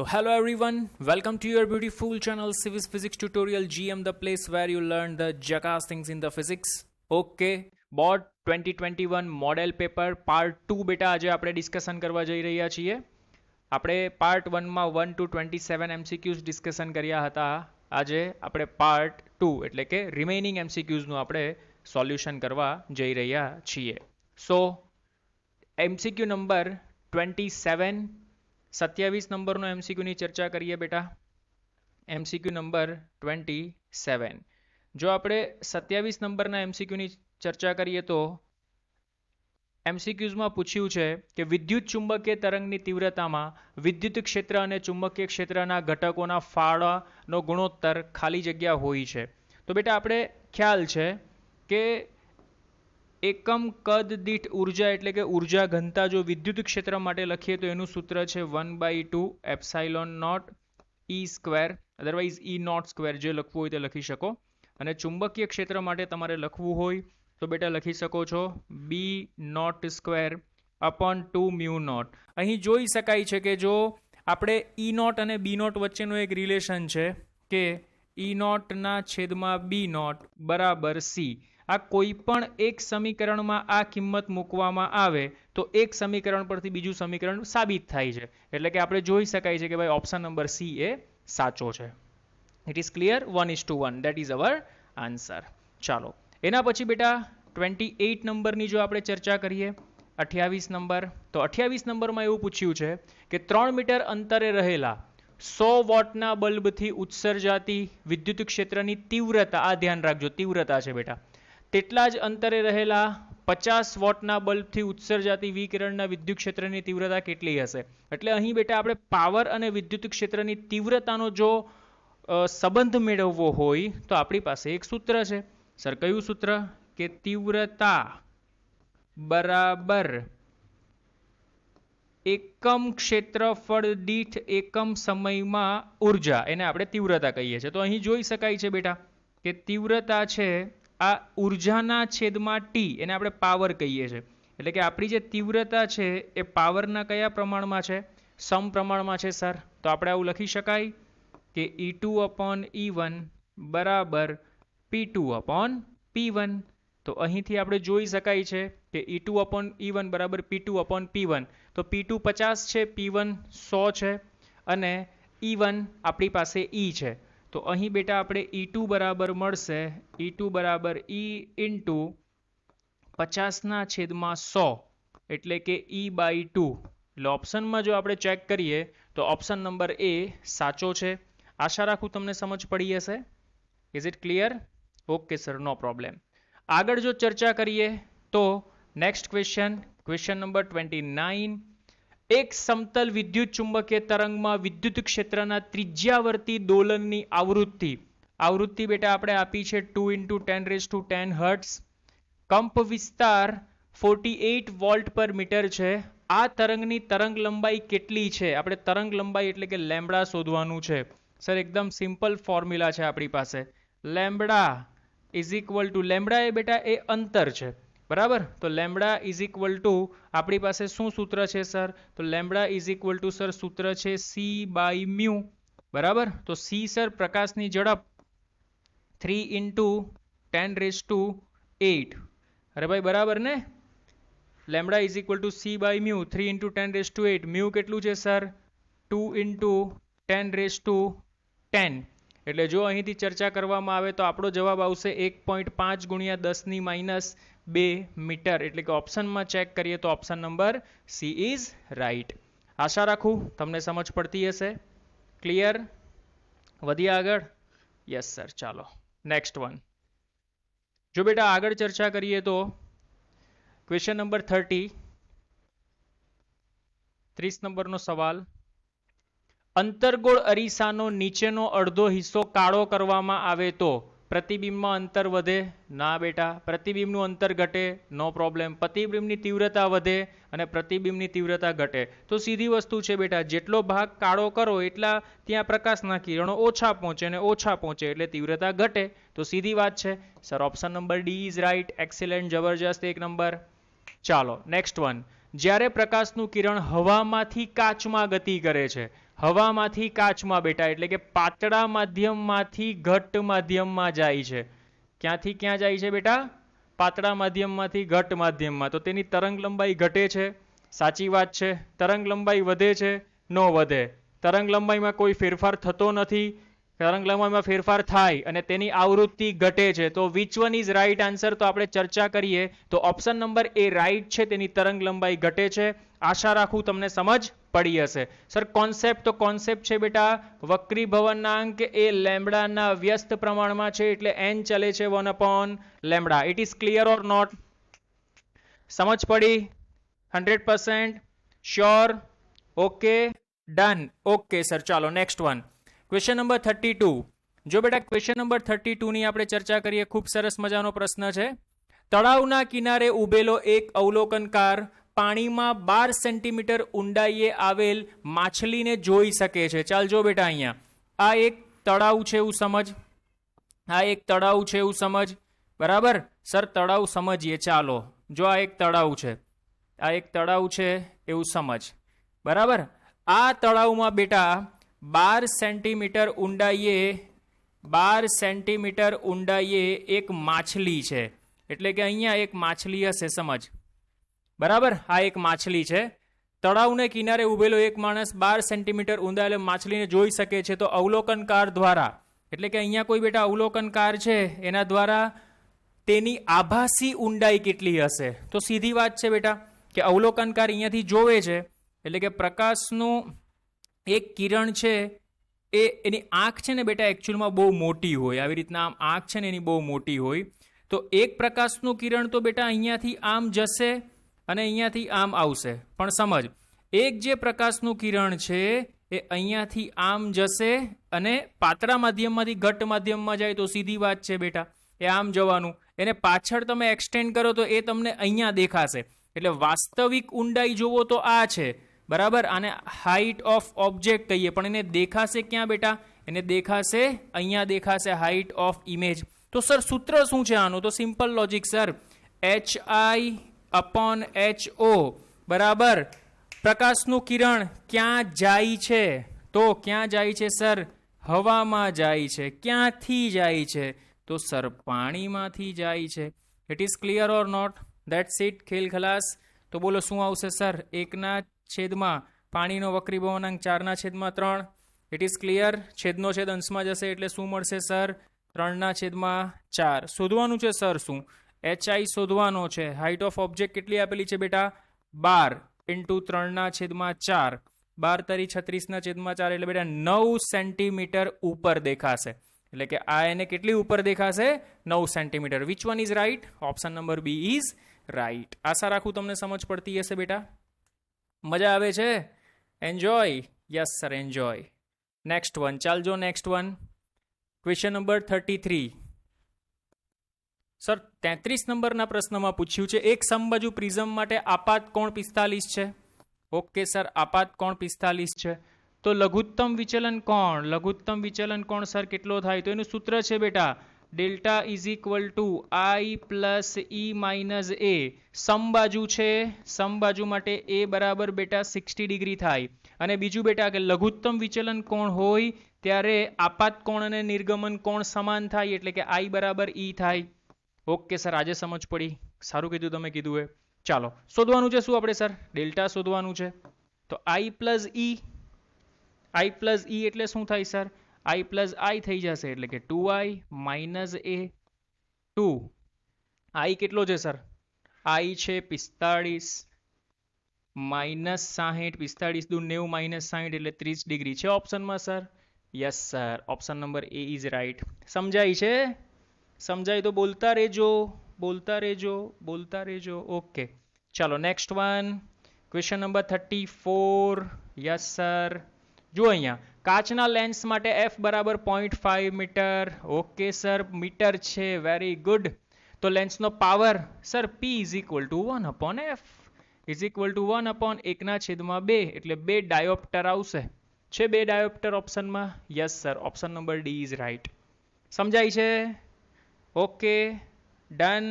So hello everyone, welcome to your beautiful channel Civis Physics Tutorial GM, the place where you learn the jackass things in the physics. Okay, board 2021 model paper part 2 બેટા આજે આપણે discussion કરવા જઈ રહ્યા છીએ. આપણે part 1 માં 1 to 27 MCQs discussion કર્યા હતા. આજે આપણે પાર્ટ 2 એટલે કે રિમેઇનિંગ MCQs નું આપણે સોલ્યુશન કરવા જઈ રહ્યા છીએ. સો MCQ નંબર 27 27 નંબરનો MCQની ચર્ચા કરીએ બેટા. MCQ number 27. જો આપણે 27 નંબરના MCQની ચર્ચા કરીએ તો MCQsમાં પૂછ્યું છે કે વિદ્યુત ચુંબકીય તરંગની તીવ્રતામાં વિદ્યુત ક્ષેત્ર અને ચુંબકીય ક્ષેત્રના ઘટકોના ફાળાનો ગુણોત્તર ખાલી જગ્યા હોય છે. તો બેટા આપણે ખ્યાલ છે કે એકમ કદ દીઠ ઉર્જા એટલે કે ઉર્જા ઘનતા જો વિદ્યુત ક્ષેત્ર માટે લખીએ તો એનું સૂત્ર છે 1/2 epsilon naught E square, otherwise E naught square જે લખવું હોય તે લખી શકો. અને ચુંબકીય ક્ષેત્ર માટે તમારે લખવું હોય તો બેટા લખી શકો છો B naught square upon 2 mu naught. અહીં જોઈ શકાય છે કે જો આપણે E નોટ અને B નોટ વચ્ચેનું એક રિલેશન છે કે E નોટના છેદમાં B નોટ બરાબર C. આ કોઈ પણ એક સમીકરણમાં આ કિંમત મૂકવામાં આવે તો એક સમીકરણ પરથી બીજું સમીકરણ સાબિત થાય છે. એટલે કે આપણે જોઈ શકાય છે કે ભાઈ ઓપ્શન નંબર C એ સાચો છે. It is clear. 1:1 that is our answer. ચાલો એના પછી બેટા 28 નંબરની જો આપણે ચર્ચા કરીએ 28 નંબર તો 28 નંબરમાં એવું પૂછ્યું છે કે 3 મીટર અંતરે રહેલા 100 વોટના બલ્બથી ઉત્સર્જાતી વિદ્યુત ક્ષેત્રની તીવ્રતા, આ ધ્યાન રાખજો તીવ્રતા છે બેટા, તેટલા જ અંતરે રહેલા 50 વોટના બલ્બથી ઉત્સર્જાતી વિકિરણના વિદ્યુત ક્ષેત્રની તીવ્રતા કેટલી હશે. એટલે અહીં બેટા આપણે પાવર અને વિદ્યુત ક્ષેત્રની તીવ્રતાનો જો સંબંધ મેળવવો હોય તો આપણી પાસે એક સૂત્ર છે. સર કયું સૂત્ર? કે તીવ્રતા બરાબર એકમ ક્ષેત્રફળ દીઠ એકમ સમયમાં ઉર્જા, એને આપણે તીવ્રતા કહીએ છીએ. તો અહીં જોઈ શકાય છે બેટા કે તીવ્રતા છે આ ઉર્જાના છેદમાં T, એને આપણે પાવર કહીએ છીએ. એટલે કે આપણી જે તીવ્રતા છે એ પાવરના કયા પ્રમાણમાં છે? સમપ્રમાણમાં છે સર. તો આપણે આવું લખી શકાય કે E2 upon E1 બરાબર P2 upon P1. તો અહીંથી આપણે જોઈ શકાય છે કે E2 upon E1 બરાબર P2 upon P1. તો P2 50 છે, P1 100 છે અને E1 આપણી પાસે E છે. તો અહીં બેટા આપણે E2 બરાબર મળશે E2 બરાબર E ઇન્ટુ 50ના છેદમાં 100 એટલે કે E/2. એટલે ઓપ્શનમાં જો આપણે ચેક કરીએ તો ઓપ્શન નંબર A સાચો છે. આશા રાખું તમને સમજ પડી હશે. Is it clear? Okay sir, no problem. આગળ જો ચર્ચા કરીએ તો નેક્સ્ટ ક્વેશ્ચન નંબર 29. એક સમતલ વિદ્યુત ચુંબકીય તરંગમાં વિદ્યુત ક્ષેત્રના ત્રિજ્યાવર્તી દોલનની આવૃત્તિ બેટા આપણે આપી છે 2 × 10⁻10 હર્ટ્ઝ. કંપ વિસ્તાર 48 વોલ્ટ પર મીટર છે. આ તરંગની તરંગ લંબાઈ કેટલી છે? આપણે તરંગ લંબાઈ એટલે કે લેમ્બડા શોધવાનું છે. સર એકદમ સિમ્પલ ફોર્મ્યુલા છે આપણી પાસે. Lambda is equal to, lambda એ બેટા એ અંતર છે બરાબર. તો લેમ્બડા ઇઝ ઇક્વલ ટુ આપણી પાસે શું સૂત્ર છે સર? તો lambda is equal two sir સૂત્ર છે C/μ બરાબર. તો C સર પ્રકાશની ઝડપ 3 × 10⁸8. અરે ભાઈ બરાબર ને? Lambda is equal two C/μ 3 × 10⁸8. Mu કેટલું છે સર? 2 × 10⁻10. એટલે જો અહીંથી ચર્ચા કરવામાં આવે તો આપણો જવાબ આવશે 1.5 × 10⁻2 મીટર. એટલે કે ઓપ્શનમાં ચેક કરીએ તો option number C is right. આશા રાખું તમને સમજ પડતી હશે. ક્લિયર? વધીએ આગળ? Yes sir. ચાલો નેક્સ્ટ વન. જો બેટા આગળ ચર્ચા કરીએ તો ક્વેશ્ચન નંબર 30 નંબરનો સવાલ. અંતર્ગોળ અરીસાનો નીચેનો અડધો હિસ્સો કાળો કરવામાં આવે તો પ્રતિબિંબમાં અંતર વધે? ના બેટા, પ્રતિબિંબનું અંતર ઘટે. નો પ્રોબ્લેમ. પ્રતિબિંબની તીવ્રતા વધે અને પ્રતિબિંબની તીવ્રતા ઘટે. તો સીધી વસ્તુ છે બેટા, જેટલો ભાગ કાળો કરો એટલા ત્યાં પ્રકાશના કિરણો ઓછા પહોંચે અને ઓછા પહોંચે એટલે તીવ્રતા ઘટે. તો સીધી વાત છે sir. Option number D is right. Excellent, જબરજસ્ત, 1 નંબર. ચાલો નેક્સ્ટ વન. જ્યારે પ્રકાશનું કિરણ હવામાંથી કાચમાં ગતિ કરે છે, હવામાંથી કાચમાં બેટા, એટલે કે પાતળા માધ્યમમાંથી ઘટ્ટ માધ્યમમાં જાય છે. ક્યાંથી ક્યાં જાય છે બેટા? પાતળા માધ્યમમાંથી ઘટ્ટ માધ્યમમાં. તો તેની તરંગ લંબાઈ ઘટે છે, સાચી વાત છે. તરંગ લંબાઈ વધે છે? ન વધે. તરંગ લંબાઈમાં કોઈ ફેરફાર થતો નથી. તરંગ લંબાઈમાં ફેરફાર થાય અને તેની આવૃત્તિ ઘટે છે. તો which one is right answer? તો આપણે ચર્ચા કરીએ તો ઓપ્શન નંબર એ રાઈટ છે. તેની તરંગ લંબાઈ ઘટે છે. આશા રાખું તમને સમજ પડી હશે. સર કોન્સેપ્ટ તો કોન્સેપ્ટ છે બેટા, વક્રીભવનાંક એ લેમ્બડાના વ્યસ્ત પ્રમાણમાં છે, એટલે n ચલે છે 1/λ. It is clear or not? સમજ પડી? 100% sure? Okay, done. Okay sir, ચાલો નેક્સ્ટ વન. Question number 32. જો બેટા ક્વેશ્ચન નંબર 32 ની આપણે ચર્ચા કરીએ. ખૂબ સરસ મજાનો પ્રશ્ન છે. તળાવના કિનારે ઉભેલો એક અવલોકનકાર પાણીમાં 12 સેન્ટીમીટર ઊંડાઈએ આવેલ માછલીને જોઈ શકે છે. ચાલ જો બેટા, અહીંયા આ એક તળાવ છે એવું સમજ, આ એક તળાવ છે એવું સમજ, બરાબર? સર તળાવ સમજીએ, ચાલો. જો આ એક તળાવ છે, આ એક તળાવ છે એવું સમજ, બરાબર? આ તળાવમાં બેટા 12 સેન્ટીમીટર ઊંડાઈએ, 12 સેન્ટીમીટર ઊંડાઈએ એક માછલી છે. એટલે કે અહીંયા એક માછલી હશે, સમજ, બરાબર? આ એક માછલી છે. તળાવને કિનારે ઉભેલો એક માણસ 12 સેન્ટીમીટર ઊંડા માછલીને જોઈ શકે છે. તો અવલોકનકાર દ્વારા, એટલે કે અહીંયા કોઈ બેટા અવલોકનકાર છે, એના દ્વારા તેની આભાસી ઊંડાઈ કેટલી હશે? તો સીધી વાત છે બેટા કે અવલોકનકાર અહીંયાથી જોવે છે, એટલે કે પ્રકાશનું એક કિરણ છે, એ એની આંખ છે ને બેટા એકચ્યુઅલમાં બહુ મોટી હોય. આવી રીતના આમ આંખ છે ને એની બહુ મોટી હોય. તો એક પ્રકાશનું કિરણ તો બેટા અહીંયાથી આમ જશે અને અહીંયાથી આમ આવશે. પણ સમજ, એક જે પ્રકાશનું કિરણ છે એ અહીંયાથી આમ જશે અને પાતળા માધ્યમમાંથી ઘટ્ટ માધ્યમમાં જાય. તો સીધી વાત છે બેટા, એ આમ જવાનું. એને પાછળ તમે એક્સટેન્ડ કરો તો એ તમને અહીંયા દેખાશે. એટલે વાસ્તવિક ઊંડાઈ જોવો તો આ છે, બરાબર? આને હાઇટ ઓફ ઓબ્જેક્ટ કહીએ, પણ એને દેખાશે ક્યાં બેટા? એને દેખાશે અહીંયા, દેખાશે હાઇટ ઓફ ઇમેજ. તો સર સૂત્ર શું છે આનું? તો સિમ્પલ લોજિક સર, HI/HO બરાબર. પ્રકાશનું કિરણ ક્યાં જાય છે? તો ક્યાં જાય છે સર? હવામાં જાય છે. ક્યાંથી જાય છે? તો સર પાણીમાંથી જાય છે. It is clear or not? That's it, ખેલ ખલાસ. તો બોલો શું આવશે સર? 1/, પાણીનો વક્રીભવનાંક 4/3. It is clear. છેદનો છેદ અંશમાં જશે એટલે શું મળશે સર? 3/4. શોધવાનું છે સર શું? HI શોધવાનો છે. હાઇટ ઓફ ઓબ્જેક્ટ કેટલી આપેલી છે બેટા? 12 × 3/4. 12 તરી 36/4 એટલે બેટા 9 સેન્ટીમીટર ઉપર દેખાશે. એટલે કે આ એને કેટલી ઉપર દેખાશે? 9 centimetre. Which one is right? Option number B is right. આશા રાખું તમને સમજ પડતી હશે બેટા. મજા આવે છે? Enjoy? Yes sir, enjoy. Next one, ચાલજો next one. Question number 33. Sir 33 નંબરના પ્રશ્નમાં પૂછ્યું છે, એક સમબાજુ પ્રિઝમ માટે આપાત કોણ 45 છે. ઓકે સર, આપાત કોણ 45 છે. તો લઘુત્તમ વિચલન કોણ? લઘુત્તમ વિચલન કોણ સર કેટલો થાય? તો એનું સૂત્ર છે બેટા delta is equal two I + E - A. સમબાજુ છે, સમબાજુ માટે A બરાબર બેટા 60 ડિગ્રી થાય. અને બીજું બેટા કે લઘુત્તમ વિચલન કોણ હોય ત્યારે આપાત કોણ અને નિર્ગમન કોણ સમાન થાય, એટલે કે I = E થાય. ઓકે સર, આજે સમજ પડી. સારું કીધું તમે કીધું એ. ચાલો શોધવાનું છે શું આપણે સર? ડેલ્ટા શોધવાનું છે. તો I + E એટલે શું થાય સર? I + I થઈ જશે, એટલે કે 2I - A. 2 I કેટલો છે સર? I છે 45 -60. 45 દુ 90 - 60 એટલે 30 ડિગ્રી છે ઓપ્શનમાં sir. Yes sir, option number A is right. સમજાય છે? સમજાય તો બોલતા રહેજો, બોલતા રહેજો, બોલતા રહેજો. ઓકે ચાલો next one. Question number 34. Yes sir. જો અહીંયા કાચના લેન્સ માટે F બરાબર 0.5 મીટર. ઓકે સર, મીટર છે, વેરી ગુડ. તો લેન્સનો પાવર સર P = 1/F = 1/1/2 એટલે 2 ડાયોપ્ટર આવશે. છે 2 ડાયોપ્ટર ઓપ્શનમાં? Yes sir, option number D is right. સમજાય છે? Okay done.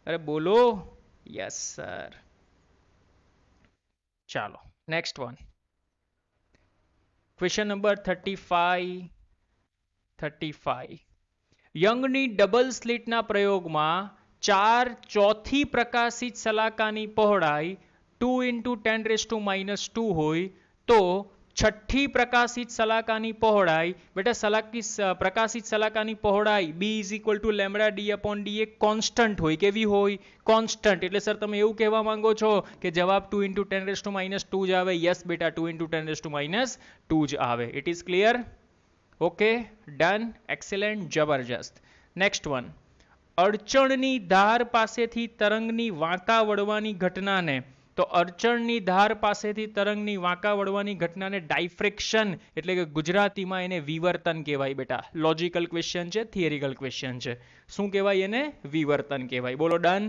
અરે બોલો. Yes sir. ચાલો નેક્સ્ટ વન. Question number 35. યંગની ડબલ સ્લિટના પ્રયોગમાં 4/4 પ્રકાશિત શલાકાની પહોળાઈ 2 × 10⁻² હોય તો છઠ્ઠી પ્રકાશિત શલાકાની પહોળાઈ, બેટા પ્રકાશિત શલાકાની પહોળાઈ b = λd/d એ કોન્સ્ટન્ટ હોય. કેવી હોય? કોન્સ્ટન્ટ. એટલે સર તમે એવું કહેવા માંગો છો કે જવાબ 2 × 10⁻² જ આવે? યસ બેટા, 2 × 10⁻² જ આવે. It is clear? Okay, done, excellent, જબરજસ્ત. Next one. અડચણની ધાર પાસેથી તરંગની વાંકા વળવાની ઘટનાને, તો અડચણની ધાર પાસેથી તરંગની વાંકા વળવાની ઘટનાને ડાયફ્રેક્શન, એટલે કે ગુજરાતીમાં એને વિવર્તન કહેવાય બેટા. લોજિકલ ક્વેશ્ચન છે, થિયરિકલ ક્વેશ્ચન છે. શું કહેવાય એને? વિવર્તન કહેવાય. બોલો ડન,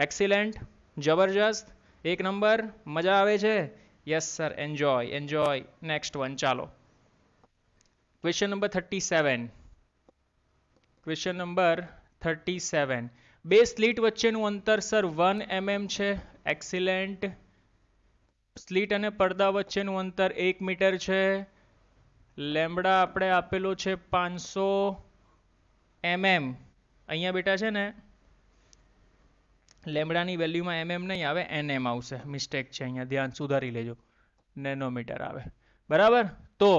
એક્સેલન્ટ, જબરજસ્ત, એક નંબર. મજા આવે છે? Yes sir, enjoy. Next one. ચાલો ક્વેશ્ચન નંબર 37. Question number 37. બે સ્લિટ વચ્ચેનું અંતર સર 1 mm છે. એક્સિલેન્ટ. સ્લિટ અને પડદા વચ્ચેનું અંતર 1 મીટર છે. લેમ્બડા આપણે આપેલો છે 500 mm. અહીંયા બેટા છે ને લેમ્બડાની વેલ્યુમાં mm નહીં આવે, nm આવશે. મિસ્ટેક છે અહીંયા, ધ્યાન સુધારી લેજો. નેનોમીટર આવે. બરાબર. તો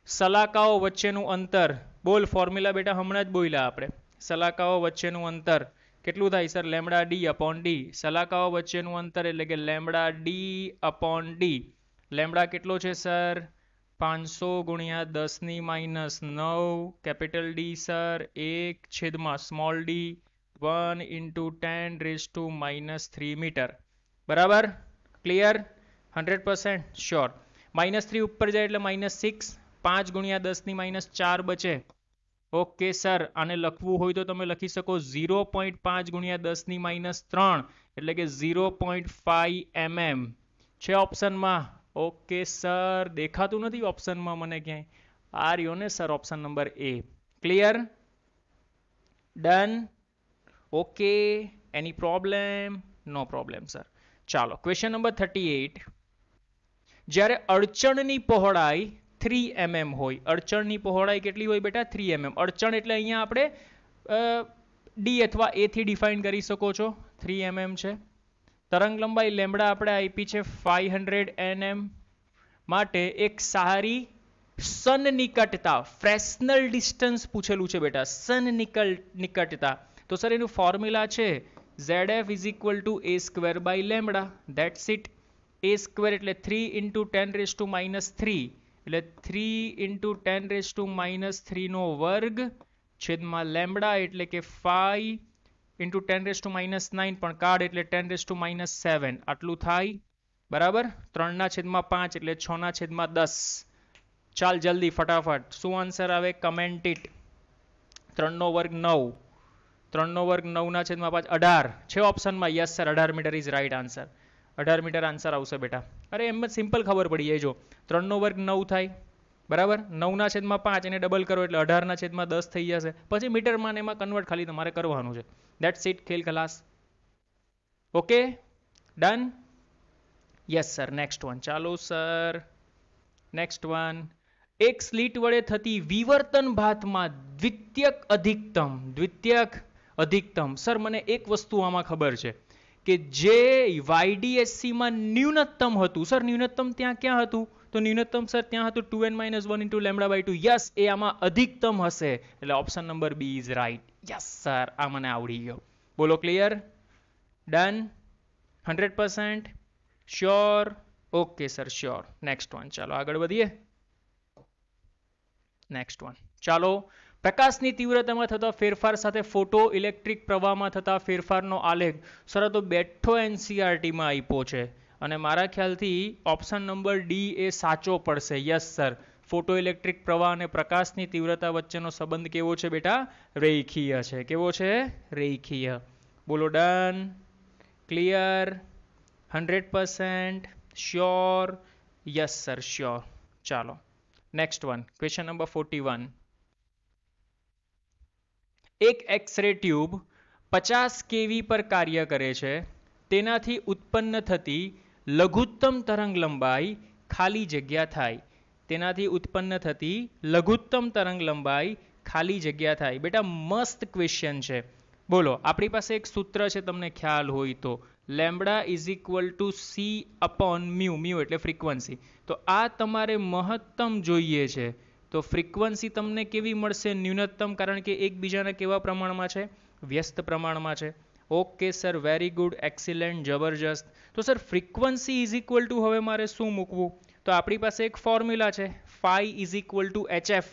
સલાકાઓ વચ્ચેનું અંતર, બોલ ફોર્મ્યુલા બેટા, હમણાં જ બોલ્યા આપણે. સલાકાઓ વચ્ચેનું અંતર કેટલું થાય સર? λd/d. સલાકાઓ વચ્ચેનું અંતર એટલે કે λd/d. લેમ્બડા કેટલો છે sir? 500 × 10⁻9 capital D sir 1/ small d 1 × 10⁻³ metre. બરાબર? ક્લિયર? 100% શ્યોર. -3 ઉપર જાય એટલે -6. 5 × 10⁻4 બચે. ઓકે સર, આને લખવું હોય તો તમે લખી શકો 0.5 × 10⁻³ એટલે કે 0.5 mm છે ઓપ્શનમાં. ઓકે સર, દેખાતું નથી ઓપ્શનમાં મને ક્યાંય. આ રહ્યો ને sir option number A. Clear? Done? Okay, any problem? No problem sir. ચાલો ક્વેશ્ચન નંબર 38. જ્યારે અડચણની પહોળાઈ 3 mm હોય. અડચણની પહોળાઈ કેટલી હોય બેટા? 3 mm. અડચણ એટલે અહીંયા આપણે D અથવા A થી ડિફાઇન કરી શકો છો. 3 mm છે. તરંગ લંબાઈ લેમ્બડા આપણે આપી છે 500 nm. માટે એક સારી સનનિકટતા, ફ્રેસ્નલ ડિસ્ટન્સ પૂછેલું છે બેટા. સનનિકટતા. તો સર એનું ફોર્મ્યુલા છે ZF = a²/λ. That's it. a² એટલે 3 × 10⁻³ એટલે 3 × 10⁻³ છેદમાં લેમ્બડા એટલે કે 5 × 10⁻9 પણ કાર્ડ એટલે 10⁻7. આટલું થાય. બરાબર? 3/5 એટલે 6/10. ચાલ જલ્દી ફટાફટ. શું આન્સર આવે? Comment it. 3² 9. 3² 9/5 18 છે ઓપ્શનમાં. Yes sir, 18 metre is right answer. 18 metre answer આવશે બેટા. અરે એમ જ સિમ્પલ ખબર પડી જાય. જો 3² 9 થાય. બરાબર? 9/5 એને ડબલ કરો એટલે 18/10 થઈ જશે. પછી મીટરમાં ને એમાં કન્વર્ટ ખાલી તમારે કરવાનું છે. That's it. ખેલ ખલાસ. Okay, done. Yes sir. Next one. ચાલો સર, નેક્સ્ટ વન. એક સ્લિટ વડે થતી વિવર્તન ભાતમાં દ્વિતીયક અધિકતમ. સર મને એક વસ્તુ આમાં ખબર છે કે જે YDSCમાં ન્યૂનતમ હતું. સર ન્યૂનતમ ત્યાં ક્યાં હતું? તો ન્યૂનતમ સર ત્યાં હતું 2n-1 × λ/2. યસ, એ આમાં અધિકતમ હશે. એટલે option number B is right. Yes sir, આ મને આવડી ગયો. બોલો clear? Done? 100% sure? Okay sir, sure. Next one. ચાલો આગળ વધીએ. Next one. ચાલો, પ્રકાશની તીવ્રતામાં થતા ફેરફાર સાથે ફોટો ઇલેક્ટ્રિક પ્રવાહમાં થતા ફેરફારનો આલેખ સર તો બેઠો NCERTમાં આપ્યો છે અને મારા ખ્યાલથી ઓપ્શન નંબર D એ સાચો પડશે. યસ સર, ફોટો ઇલેક્ટ્રિક પ્રવાહ અને પ્રકાશની તીવ્રતા વચ્ચેનો સંબંધ કેવો છે બેટા? રેખીય છે. કેવો છે? રેખીય. બોલો done? Clear? 100% sure? Yes sir, sure. ચાલો નેક્સ્ટ વન. Question number 41. એક એક્સ-રે ટ્યુબ 50 kV પર કાર્ય કરે છે. તેનાથી ઉત્પન્ન થતી લઘુત્તમ તરંગ લંબાઈ ખાલી જગ્યા થાય. તેનાથી ઉત્પન્ન થતી લઘુત્તમ તરંગ લંબાઈ ખાલી જગ્યા થાય. બેટા મસ્ત ક્વેશ્ચન છે. બોલો, આપણી પાસે એક સૂત્ર છે, તમને ખ્યાલ હોય તો, lambda is equal two C upon mu. Mu એટલે ફ્રીક્વન્સી. તો આ તમારે મહત્તમ જોઈએ છે, તો ફ્રીક્વન્સી તમને કેવી મળશે? ન્યૂનતમ, કારણ કે એકબીજાના કેવા પ્રમાણમાં છે? વ્યસ્ત પ્રમાણમાં છે. Okay sir, very good, excellent, જબરજસ્ત. તો sir frequency is equal two હવે મારે શું મૂકવું? તો આપણી પાસે એક ફોર્મ્યુલા છે, phi is equal to HF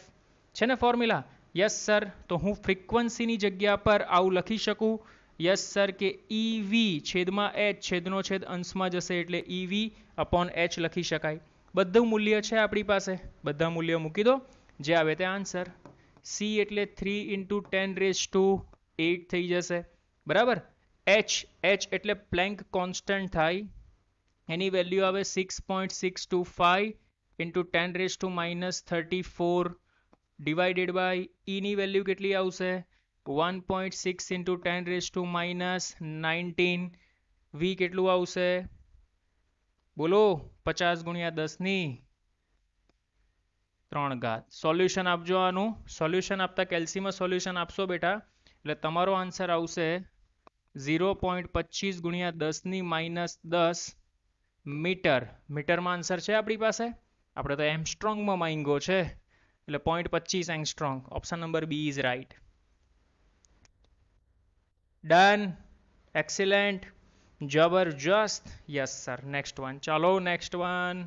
છે ને ફોર્મ્યુલા? Yes sir. તો હું ફ્રીક્વન્સીની જગ્યા પર આવું લખી શકું? યસ સર, કે EV છેદમાં H, છેદનો છેદ અંશમાં જશે એટલે EV અપોન H લખી શકાય. બધું મૂલ્ય છે આપણી પાસે, બધા મૂલ્ય મૂકી દો, જે આવે તે આન્સર. C એટલે 3 ઇન્ટુ 10⁸ થઈ જશે, બરાબર. H એટલે પ્લેન્ક કોન્સ્ટન્ટ થાય, એની વેલ્યુ આવે 6.625 ઇન્ટુ 10⁻34 ડિવાઇડેડ બાય ની વેલ્યુ કેટલી આવશે? 1.6 ઇન્ટુ 10⁻19. V કેટલું આવશે? બોલો, 50 ગુણ્યા 10⁻³ સોલ્યુશન આપજો. આનું સોલ્યુશન આપતા કેલ્સીમાં સોલ્યુશન આપશો બેટા, એટલે તમારો આન્સર આવશે 0.25 ગુણ્યા 10⁻10 મીટર. મીટરમાં આન્સર છે આપણી પાસે. આપણે તો એમસ્ટ્રોંગમાં માંગ્યો છે, એટલે 0.25 angstrom. Option number B is right. Done, excellent, જબરજસ્ત. Yes sir. Next one. ચાલો નેક્સ્ટ વન.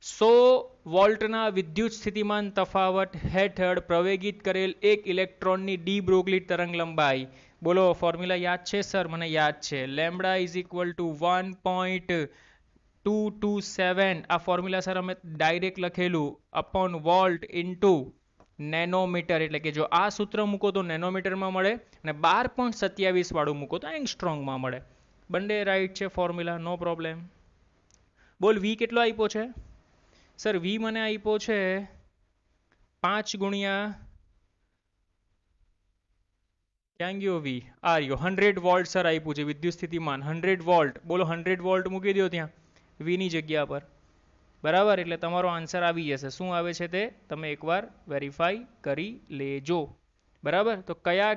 100 વોલ્ટના વિદ્યુત સ્થિતિમાન તફાવત હેઠળ પ્રવેગિત કરેલ એક ઇલેક્ટ્રોનની ડી બ્રોગલી તરંગ લંબાઈ. બોલો, ફોર્મ્યુલા યાદ છે સર? મને યાદ છે. Lambda is equal two 1.227. આ ફોર્મ્યુલા સર અમે ડાયરેક્ટ લખેલું અપોન વોલ્ટ ઇન્ટુ નેનોમીટર. એટલે કે જો આ સૂત્ર મૂકો તો નેનોમીટરમાં મળે, અને 12.27 વાળું મૂકો તો એંગસ્ટ્રોંગમાં મળે. બંને રાઈટ છે ફોર્મ્યુલા, નો પ્રોબ્લેમ. બોલ, વી કેટલો આપ્યો છે સર? વી મને આપ્યો છે 5 ગુણ્યા, ક્યાં ગયો વી? આ રહ્યો, 100 વોલ્ટ સર આપ્યું છે વિદ્યુત સ્થિતિમાન, 100 વોલ્ટ. બોલો, 100 વોલ્ટ મૂકી દો ત્યાં વીની જગ્યા પર, બરાબર. એટલે તમારો આન્સર આવી જશે. શું આવે છે તે તમે એકવાર વેરીફાઈ કરી લેજો, બરાબર. તો કયા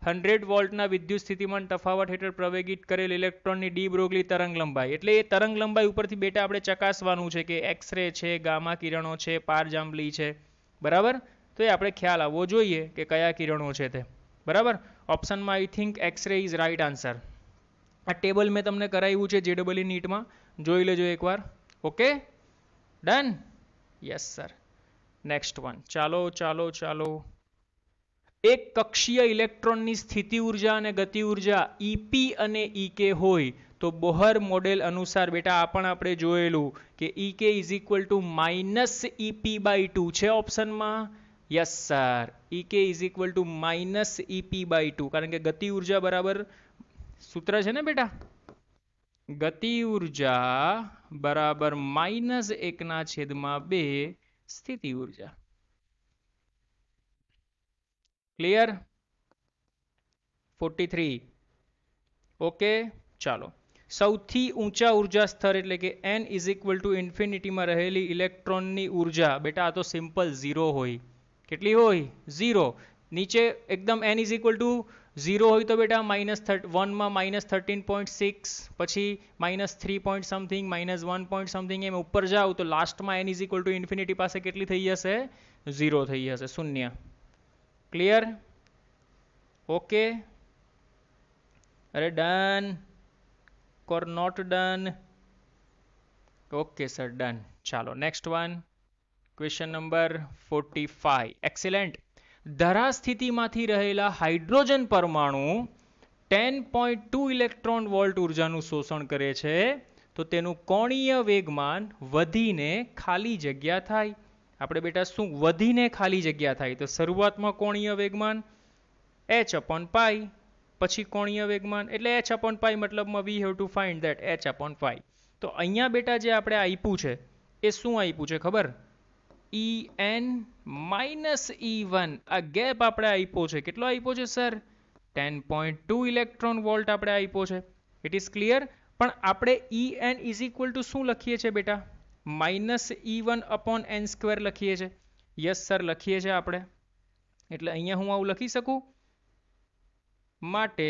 100 વોલ્ટના વિદ્યુત સ્થિતિમાન તફાવત હેઠળ પ્રવેગિત કરેલ ઇલેક્ટ્રોનની ડી બ્રોગલી તરંગ લંબાઈ? એટલે એ તરંગ લંબાઈ ઉપરથી બેટા આપણે ચકાસવાનું છે કે એક્સરે છે, ગામા કિરણો છે, પારજાંબલી છે, બરાબર. તો એ આપણે ખ્યાલ આવવો જોઈએ કે કયા કિરણો છે તે, બરાબર. ઓપ્શનમાં I think X-ray is right answer. આ ટેબલ મેં તમને કરાવ્યું છે JEE નીટમાં, જોઈ લેજો એકવાર. Okay, done. Yes sir. Next one. ચાલો ચાલો ચાલો. એક કક્ષીય ઇલેક્ટ્રોનની સ્થિતિ ઉર્જા અને ગતિ ઉર્જા EP અને EK હોય તો બોહર મોડેલ અનુસાર, બેટા આ પણ આપણે જોયેલું કે EK is equal to -EP/2 છે ઓપ્શનમાં. Yes sir, EK is equal to -EP/2, કારણ કે ગતિ ઉર્જા બરાબર સૂત્ર છે ને બેટા, ગતિ ઉર્જા બરાબર -1/2 સ્થિતિ ઉર્જા. ક્લિયર? 43. ઓકે, ચાલો. સૌથી ઊંચા ઉર્જા સ્તર એટલે કે n ઇઝ ઇક્વલ ટુ ઇન્ફિનિટીમાં રહેલી ઇલેક્ટ્રોનની ઉર્જા, બેટા આ તો સિમ્પલ 0 હોય. કેટલી હોય? 0. નીચે એકદમ n ઇઝ ઇક્વલ ટુ 0 હોય તો બેટા -1 માં -13.6, પછી -3 પોઈન્ટ સમથિંગ, -1 પોઈન્ટ સમથિંગ, એમ ઉપર જાવ તો લાસ્ટમાં n is equal to infinity પાસે કેટલી થઈ જશે? 0 થઈ જશે, શૂન્ય. ક્લિયર? ઓકે, અરે done or not done? Okay sir, done. ચાલો next one. Question number 45. Excellent. ધરા સ્થિતિમાંથી રહેલા હાઇડ્રોજન પરમાણુ 10.2 ઇલેક્ટ્રોન વોલ્ટ ઉર્જાનું શોષણ કરે છે, તો તેનું કોણીય વેગમાન વધીને ખાલી જગ્યા થાય. આપણે બેટા શું વધીને ખાલી જગ્યા થાય? તો શરૂઆતમાં કોણીય વેગમાન h/π, પછી કોણીય વેગમાન એટલે h/π, મતલબમાં we have to find that h/π. તો અહીંયા બેટા જે આપણે આપ્યું છે એ શું આપ્યું છે ખબર? En -E1. આ ગેપ આપણે આપ્યો છે. કેટલો આપ્યો છે સર? 10.2 ઇલેક્ટ્રોન વોલ્ટ આપણે આપ્યો છે. It is clear? પણ આપણે En ઇઝ ઇક્વલ ટુ શું લખીએ છીએ બેટા? -E1/n² લખીએ છીએ. યસ સર, લખીએ છીએ આપણે. એટલે અહીંયા હું આવું લખી શકું. માટે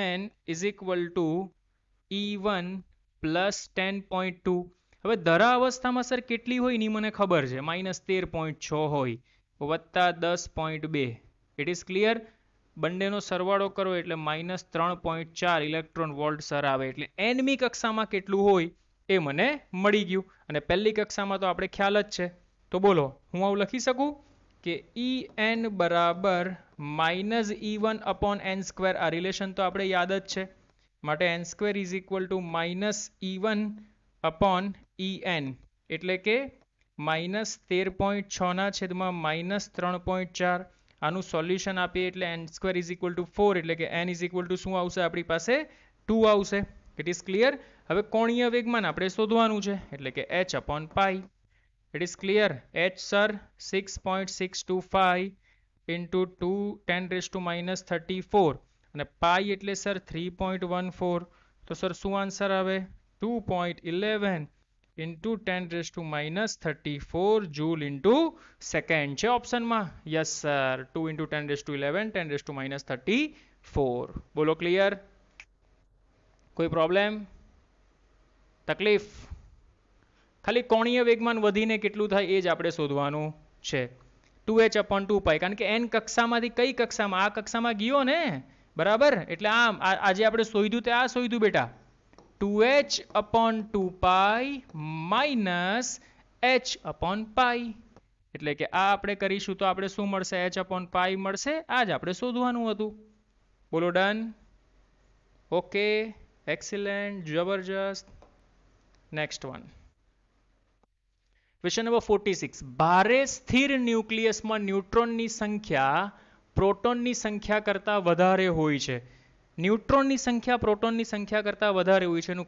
En is equal two E1 + 10.2. હવે ધરા અવસ્થામાં સર કેટલી હોય ની મને ખબર છે, -13.6 હોય વત્તા 10.2. It is clear. બંનેનો સરવાળો કરો એટલે -3.4 ઇલેક્ટ્રોન વોલ્ટ સર આવે. એટલે nમી કક્ષામાં કેટલું હોય એ મને મળી ગયું. અને પહેલી કક્ષામાં તો આપણે ખ્યાલ જ છે. તો બોલો, હું આવું લખી શકું કે En બરાબર -E1/n². આ રિલેશન તો આપણે યાદ જ છે. માટે n² is equal two -E1/En, એટલે કે -13.6/-3.4. આનું સોલ્યુશન આપીએ એટલે n² ઇઝ ઇક્વલ ટુ 4, એટલે કે n ઇઝ ઇક્વલ ટુ શું આવશે આપણી પાસે? 2 આવશે. It is clear. હવે કોણીય વેગમાન આપણે શોધવાનું છે, એટલે કે h/π. It is clear. h sir 6.625 into 2 10⁻⁻34 અને પાઈ એટલે સર 3.14. તો સર શું આન્સર આવે? 2.11 ઇન્ટુ 10⁻34 જૂલ ઇન્ટુ સેકન્ડ છે ઓપ્શનમાં. Yes sir, 2 into 10⁻11 10⁻34. બોલો ક્લિયર? કોઈ પ્રોબ્લેમ, તકલીફ? ખાલી કોણીય વેગમાન વધીને કેટલું થાય એ જ આપણે શોધવાનું છે. 2h/2π. કારણ કે n કક્ષામાંથી કઈ કક્ષામાં? આ કક્ષામાં ગયો ને, બરાબર? એટલે આમ આજે આપણે શોધ્યું તે આ શોધ્યું બેટા, 2h/2π -h/π. એટલે કે આ આપણે કરીશું તો આપણે શું મળશે? h/π મળશે. આ જ આપણે શોધવાનું હતું. બોલો ડન? ઓકે, એક્સિલેન્ટ, જબરજસ્ત. Next one, question number 46. ભારે સ્થિર ન્યુક્લિયસમાં ન્યુટ્રોનની સંખ્યા પ્રોટોનની સંખ્યા કરતાં વધારે હોય છે. ન્યુટ્રોનની સંખ્યા પ્રોટોનની સંખ્યા કરતાં વધારે હોય છે. એનું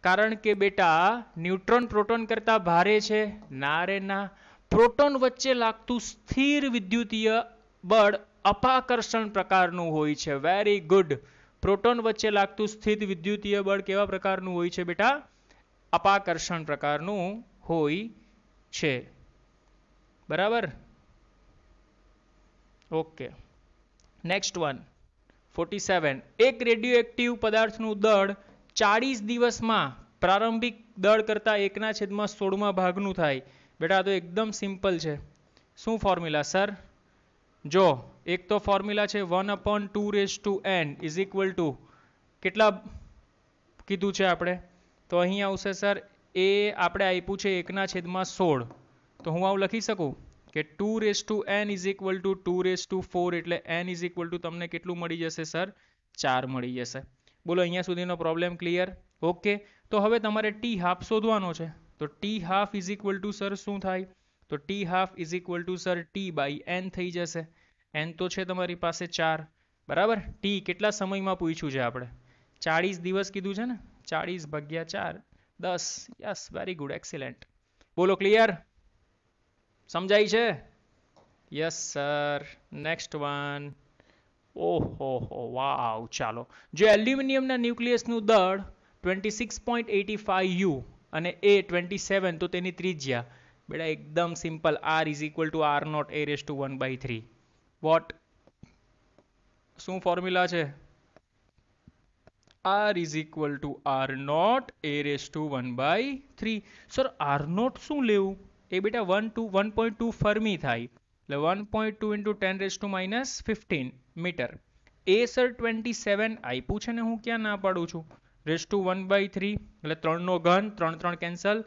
કારણ કે બેટા ન્યુટ્રોન પ્રોટોન કરતાં ભારે છે? ના રે ના. પ્રોટોન વચ્ચે લાગતું સ્થિર વિદ્યુતીય બળ અપાકર્ષણ પ્રકારનું હોય છે. Very good. પ્રોટોન વચ્ચે લાગતું સ્થિર વિદ્યુતીય બળ કેવા પ્રકારનું હોય છે બેટા? અપાકર્ષણ પ્રકારનું હોય છે. બરાબર? Okay, next one, 47. એક રેડિયોએક્ટિવ પદાર્થનું દળ 40 દિવસમાં પ્રારંભિક દળ કરતાં 1/16 ભાગનું થાય. બેટા તો એકદમ સિમ્પલ છે. શું ફોર્મ્યુલા સર? જો એક તો ફોર્મ્યુલા છે 1/2n ઇઝ ઇક્વલ ટુ કેટલા કીધું છે આપણે? તો અહીં આવશે સર, એ આપણે આપ્યું છે 1/16. તો હું આવું લખી શકું કે 2n ઇઝ ઇક્વલ ટુ 2/4. એટલે n ઇઝ ઇક્વલ ટુ તમને કેટલું મળી જશે સર? 4 મળી જશે. બોલો અહીંયા સુધીનો પ્રોબ્લેમ ક્લિયર? ઓકે. તો હવે તમારે t½ શોધવાનો છે. તો t½ is equal two sir શું થાય? તો t½ is equal two sir t/n થઈ જશે. n તો છે તમારી પાસે 4, બરાબર? t કેટલા સમયમાં પૂછ્યું છે આપણે? 40 દિવસ કીધું છે ને. 40/4 10. Yes, very good, excellent. બોલો ક્લિયર? સમજાય છે? Yes sir. Next one. ઓહો વાવ. ચાલો, જો એલ્યુમિનિયમના ન્યુક્લિયસનું દળ 26.85 U અને એ 27, તો તેની ત્રિજ્યા બેટા એકદમ simple, r is equal to r0 a⁻1/3. What? શું ફોર્મ્યુલા છે? r is equal to r0 a⁻1/3. Sir r0 શું લેવું? એ બેટા 1.2 ફર્મી થાય, એટલે 1.2 ઇન્ટુ 10⁻15 મીટર. એ સર 27 આપ્યું છે ને, હું ક્યાં ના પાડું છું? ⁻1/3 એટલે 3 નો ઘન, 3 3 કેન્સલ,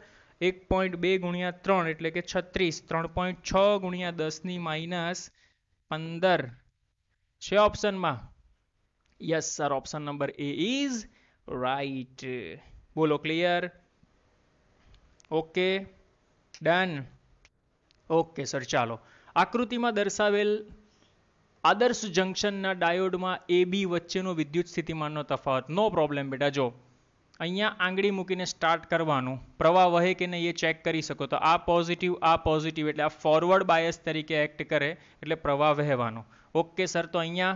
1.2 ગુણ્યા 3 એટલે કે 36, 3.6 ગુણ્યા 10⁻15 છે ઓપ્શનમાં. Yes sir, option number A is right. બોલો clear? Okay, done. Okay sir, ચાલો. આકૃતિમાં દર્શાવેલ આદર્શ જંકશનના ડાયોડમાં AB વચ્ચેનો વિદ્યુત સ્થિતિમાનનો તફાવત. નો પ્રોબ્લેમ બેટા. જો અહીંયા આંગળી મૂકીને સ્ટાર્ટ કરવાનું, પ્રવાહ વહે કે નહીં એ ચેક કરી શકો. તો આ પોઝિટિવ એટલે આ ફોરવર્ડ બાયસ તરીકે એક્ટ કરે એટલે પ્રવાહ વહેવાનો. ઓકે સર, તો અહીંયા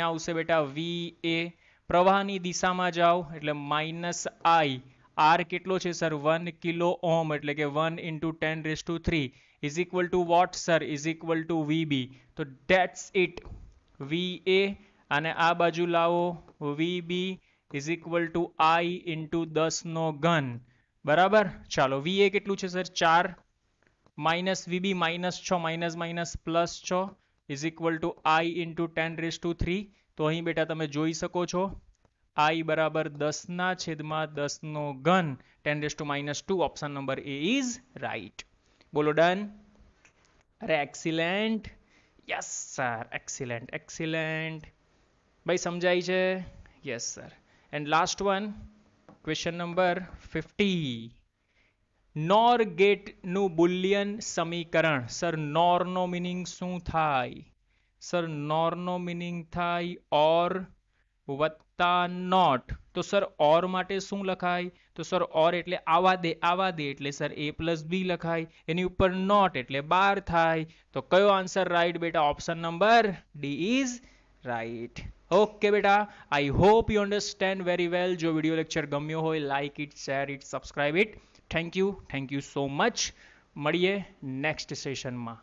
આવશે બેટા VA પ્રવાહની દિશામાં જાઓ એટલે -I R કેટલો છે સર 1 કિલો ઓહમ એટલે કે 1 into 10⁻³ is equal to what sir is equal to VB. તો that's it. VA અને આ બાજુ લાવો VB is equal to I into 10 નો ઘન. બરાબર. ચાલો VA કેટલું છે sir 4 minus VB -6 -+6 is equal to I into 10⁻³ તો અહીં બેટા તમે જોઈ શકો છો I બરાબર 10/10 નો ઘન 10⁻². Option number A is right. બોલો ડન. અરે એક્સિલેન્ટ. Yes sir excellent. ભાઈ સમજાય છે? Yes sir. And last one question number 50. નોર ગેટનું બુલિયન સમીકરણ. સર નોરનો મિનિંગ શું થાય? સર નોરનો મિનિંગ થાય ઓર વત્તા નોટ. તો સર ઓર માટે શું લખાય? તો સર ઓર એટલે આવા દે એટલે સર A+B લખાય. એની ઉપર નોટ એટલે 12 થાય. તો કયો આન્સર રાઈટ બેટા? Option number D is right. Okay બેટા, I hope you understand very well. જો વિડીયો લેક્ચર ગમ્યો હોય like it, share it, subscribe it. Thank you so much. મળીએ નેક્સ્ટ સેશનમાં.